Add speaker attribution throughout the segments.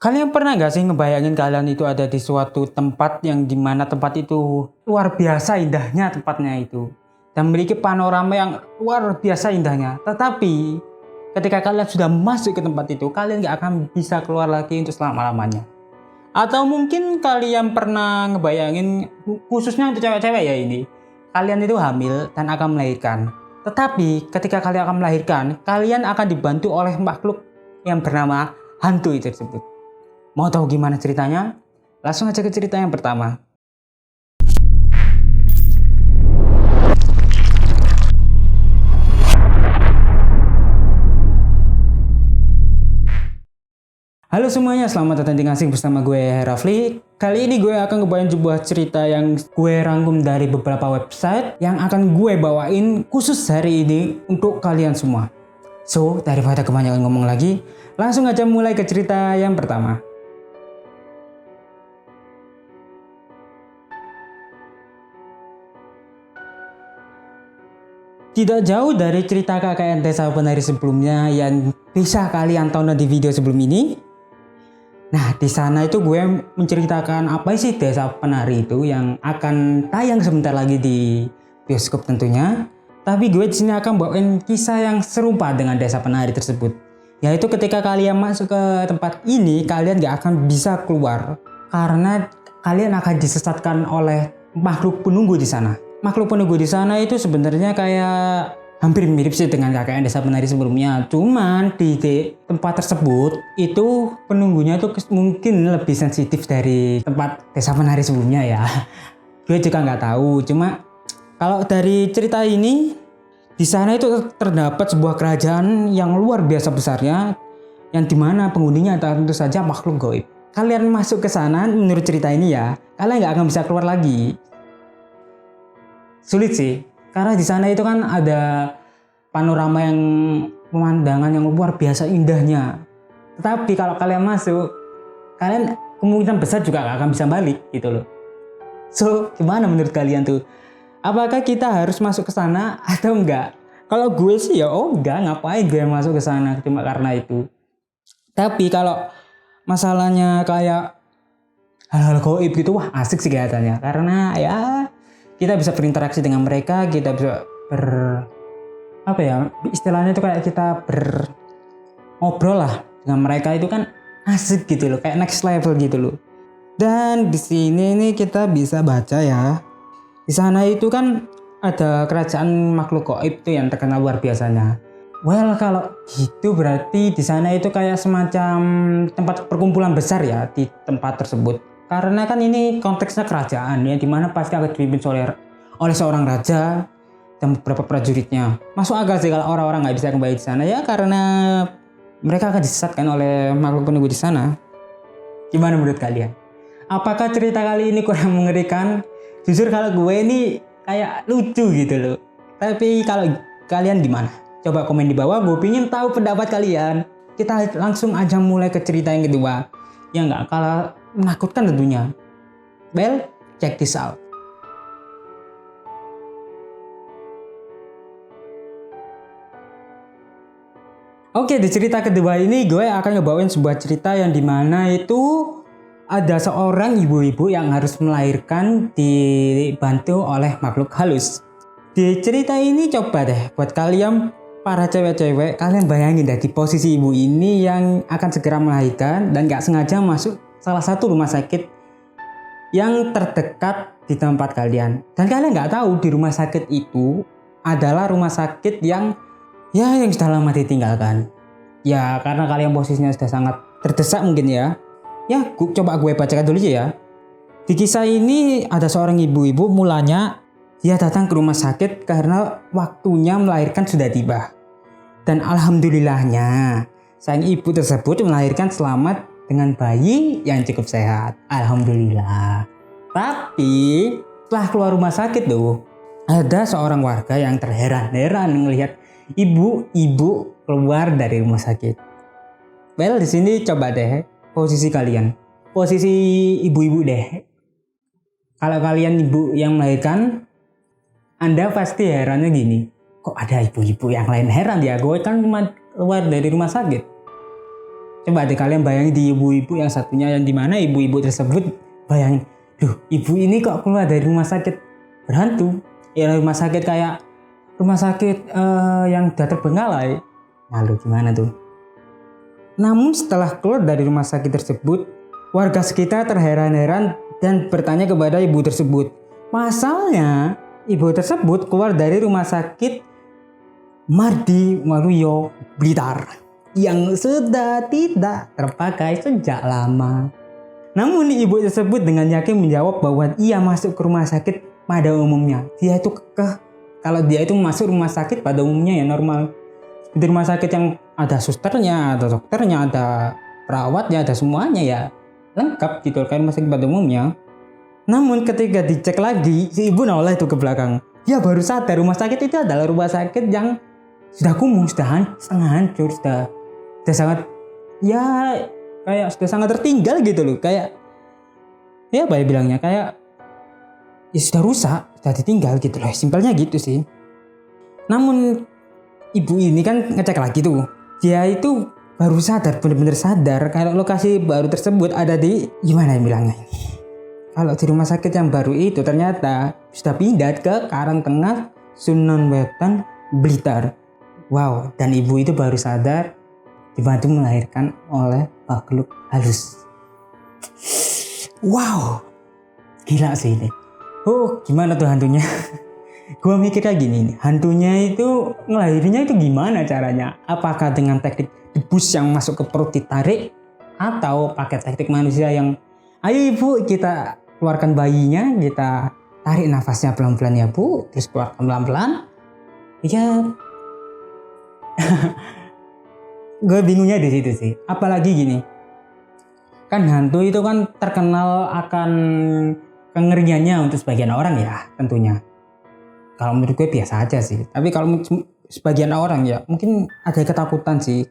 Speaker 1: Kalian pernah gak sih ngebayangin kalian itu ada di suatu tempat yang dimana tempat itu luar biasa indahnya tempatnya itu. Dan memiliki panorama yang luar biasa indahnya. Tetapi ketika kalian sudah masuk ke tempat itu, kalian gak akan bisa keluar lagi untuk selama-lamanya. Atau mungkin kalian pernah ngebayangin, khususnya untuk cewek-cewek ya ini. Kalian itu hamil dan akan melahirkan. Tetapi ketika kalian akan melahirkan, kalian akan dibantu oleh makhluk yang bernama hantu itu tersebut. Mau tahu gimana ceritanya? Langsung aja ke cerita yang pertama. Halo semuanya, selamat datang di Ngasih bersama gue Rafli. Kali ini gue akan ngebawain sebuah cerita yang gue rangkum dari beberapa website yang akan gue bawain khusus hari ini untuk kalian semua. So, daripada kebanyakan ngomong lagi, langsung aja mulai ke cerita yang pertama. Tidak jauh dari cerita KKN Desa Penari sebelumnya yang bisa kalian tonton di video sebelum ini. Nah, di sana itu gue menceritakan apa sih Desa Penari itu yang akan tayang sebentar lagi di bioskop tentunya. Tapi gue di sini akan bawain kisah yang serupa dengan Desa Penari tersebut. Yaitu ketika kalian masuk ke tempat ini, kalian gak akan bisa keluar karena kalian akan disesatkan oleh makhluk penunggu di sana. Makhluk penunggu di sana itu sebenarnya kayak hampir mirip sih dengan KKN Desa Penari sebelumnya. Cuman di tempat tersebut itu penunggunya itu mungkin lebih sensitif dari tempat Desa Penari sebelumnya ya. Gue juga nggak tahu. Cuma kalau dari cerita ini di sana itu terdapat sebuah kerajaan yang luar biasa besarnya, yang dimana penghuninya tentu saja makhluk gaib. Kalian masuk ke sana menurut cerita ini ya, kalian nggak akan bisa keluar lagi. Sulit sih, karena di sana itu kan ada panorama yang pemandangan yang luar biasa indahnya. Tetapi kalau kalian masuk, kalian kemungkinan besar juga gak akan bisa balik gitu loh. So, gimana menurut kalian tuh? Apakah kita harus masuk ke sana atau enggak? Kalau gue sih ya enggak, ngapain gue masuk ke sana cuma karena itu. Tapi kalau masalahnya kayak hal-hal gaib gitu, wah asik sih kelihatannya. Karena ya kita bisa berinteraksi dengan mereka, kita bisa apa ya, istilahnya itu kayak kita ngobrol lah dengan mereka, itu kan asik gitu loh, kayak next level gitu loh. Dan di sini nih kita bisa baca ya, di sana itu kan ada kerajaan makhluk gaib itu yang terkenal luar biasanya. Well, kalau gitu berarti di sana itu kayak semacam tempat perkumpulan besar ya di tempat tersebut. Karena kan ini konteksnya kerajaan ya, dimana pasti akan dipimpin oleh seorang raja dan beberapa prajuritnya. Masuk akal sih kalau orang-orang nggak bisa kembali di sana ya, karena mereka akan disesatkan oleh makhluk penunggu di sana. Gimana menurut kalian? Apakah cerita kali ini kurang mengerikan? Jujur kalau gue ini kayak lucu gitu loh. Tapi kalau kalian gimana? Coba komen di bawah, gue pingin tahu pendapat kalian. Kita langsung aja mulai ke cerita yang kedua, yang nggak kalah menakutkan tentunya. Well, check this out. Oke, di cerita kedua ini gue akan ngebawain sebuah cerita yang dimana itu ada seorang ibu-ibu yang harus melahirkan dibantu oleh makhluk halus. Di cerita ini coba deh buat kalian para cewek-cewek, kalian bayangin deh di posisi ibu ini yang akan segera melahirkan dan gak sengaja masuk salah satu rumah sakit yang terdekat di tempat kalian. Dan kalian gak tahu di rumah sakit itu adalah rumah sakit yang sudah lama ditinggalkan. Ya karena kalian posisinya sudah sangat terdesak mungkin ya. Ya coba gue bacakan dulu aja ya. Di kisah ini ada seorang ibu-ibu, mulanya dia datang ke rumah sakit karena waktunya melahirkan sudah tiba. Dan alhamdulillahnya sang ibu tersebut melahirkan selamat dengan bayi yang cukup sehat. Alhamdulillah. Tapi setelah keluar rumah sakit tuh, ada seorang warga yang terheran-heran melihat ibu-ibu keluar dari rumah sakit. Well, di sini coba deh posisi kalian. Posisi ibu-ibu deh. Kalau kalian ibu yang melahirkan, Anda pasti herannya gini. Kok ada ibu-ibu yang lain? Heran ya, gue kan cuma keluar dari rumah sakit. Coba deh kalian bayangin di ibu-ibu yang satunya, yang dimana ibu-ibu tersebut bayangin, duh ibu ini kok keluar dari rumah sakit berhantu, ya rumah sakit kayak rumah sakit yang udah terbengkalai. Lalu gimana tuh? Namun setelah keluar dari rumah sakit tersebut, warga sekitar terheran-heran dan bertanya kepada ibu tersebut. Pasalnya ibu tersebut keluar dari rumah sakit Mardi Waluyo Blitar yang sudah tidak terpakai sejak lama. Namun ibu tersebut dengan yakin menjawab bahwa ia masuk ke rumah sakit pada umumnya. Kalau dia itu masuk rumah sakit pada umumnya ya normal. Di rumah sakit yang ada susternya, ada dokternya, ada perawatnya, ada semuanya ya lengkap gitu kayak rumah sakit pada umumnya. Namun ketika dicek lagi, si ibu noleh itu ke belakang. Dia baru sadar rumah sakit itu adalah rumah sakit yang sudah kumuh, sudah setengah hancur, sudah sangat ya kayak sudah sangat tertinggal gitu loh, kayak ya apa ya bilangnya, kayak ya sudah rusak, sudah ditinggal gitu loh, simpelnya gitu sih. Namun ibu ini kan ngecek lagi tuh, dia itu baru sadar, benar-benar sadar kalau lokasi baru tersebut ada di gimana ya bilangnya, kalau di rumah sakit yang baru itu ternyata sudah pindah ke Karangtengah, Sunan Wetan, Blitar. Wow, dan ibu itu baru sadar dibantu melahirkan oleh makhluk halus. Wow, gila sih ini. Oh, gimana tuh hantunya? Gua mikirnya gini nih, hantunya itu ngelahirinnya itu gimana caranya? Apakah dengan teknik debus yang masuk ke perut ditarik, atau pakai teknik manusia yang, ayo ibu kita keluarkan bayinya, kita tarik nafasnya pelan-pelan ya bu, terus keluarkan pelan-pelan. Ya, gue bingungnya di situ sih. Apalagi gini, kan hantu itu kan terkenal akan kengeriannya untuk sebagian orang ya tentunya. Kalau menurut gue biasa aja sih. Tapi kalau sebagian orang ya mungkin ada ketakutan sih.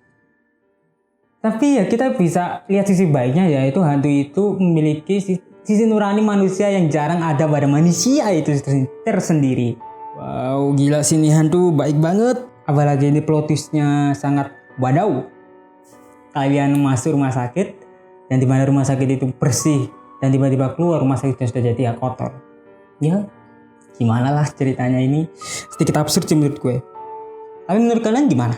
Speaker 1: Tapi ya kita bisa lihat sisi baiknya, yaitu hantu itu memiliki sisi nurani manusia yang jarang ada pada manusia itu tersendiri. Wow, gila sih nih hantu, baik banget. Apalagi ini plot twist-nya sangat wadaw. Kalian masuk rumah sakit, dan di mana rumah sakit itu bersih, dan tiba-tiba keluar rumah sakit sudah jadi ya kotor. Ya, gimana lah ceritanya ini, sedikit absurd sih menurut gue. Tapi menurut kalian gimana?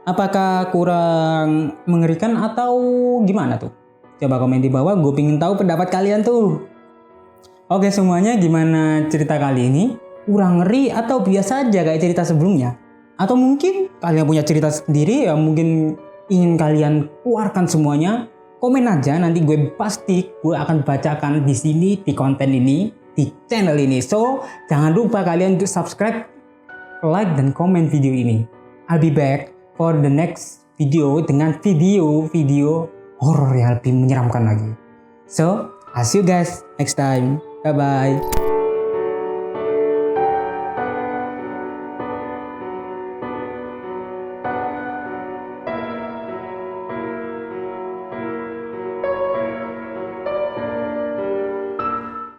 Speaker 1: Apakah kurang mengerikan atau gimana tuh? Coba komen di bawah, gue pengen tahu pendapat kalian tuh. Oke semuanya, gimana cerita kali ini? Kurang ngeri atau biasa aja kayak cerita sebelumnya? Atau mungkin kalian punya cerita sendiri yang mungkin ingin kalian keluarkan semuanya? Komen aja, nanti gue akan bacakan di sini, di konten ini, di channel ini. So, jangan lupa kalian untuk subscribe, like, dan komen video ini. I'll be back for the next video dengan video horor yang lebih menyeramkan lagi. So, I'll see you guys next time. Bye-bye.